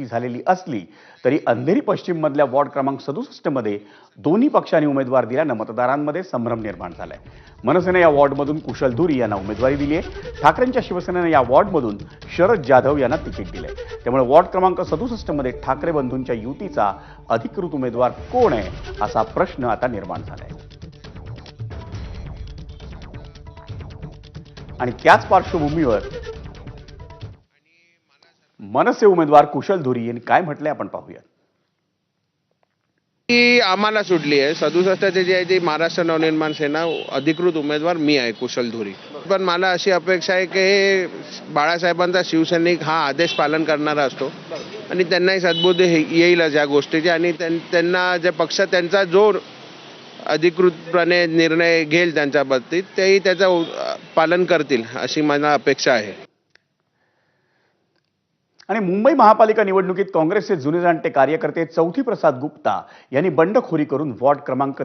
झालेली असली तरी अंधेरी पश्चिम मधल्या वॉर्ड क्रमांक 67 मध्ये दोन्ही पक्षांनी उमेदवार दिल्यानं मतदारांमध्ये संभ्रम निर्माण झालाय। मनसेने या वॉर्डमधून कुशल धुरी यांना उमेदवारी दिली आहे। ठाकरेंच्या शिवसेनेने या वॉर्डमधून शरद जाधव यांना तिकीट दिले। त्यामुळे वॉर्ड क्रमांक 67 मध्ये ठाकरे बंधूंच्या युतीचा अधिकृत उमेदवार कोण आहे असा प्रश्न आता निर्माण झालाय। आणि त्याच पार्श्वभूमीवर मनसे उमेदवार कुशल धुरी यांनी काय म्हटलंय आपण पाहूया। ती आम्हाला सुटली आहे 67 जी आहे ती महाराष्ट्र नवनिर्माण सेना अधिकृत उमेदवार मी आहे कुशल धुरी। पण मला अशी अपेक्षा आहे की हे बाळासाहेबांचा शिवसैनिक हा आदेश पालन करणारा असतो आणि त्यांनाही सद्बुद्धी येईलच या गोष्टीची आणि त्यांना जे पक्ष त्यांचा जो अधिकृतपणे निर्णय घेईल त्यांच्या बाबतीत तेही त्याचं पालन करतील अशी मला अपेक्षा आहे। आणि मुंबई महापालिका निवडणुकीत काँग्रेसचे जुने जाणते कार्यकर्ते चौथी प्रसाद गुप्ता यांनी बंडखोरी करून वॉर्ड क्रमांक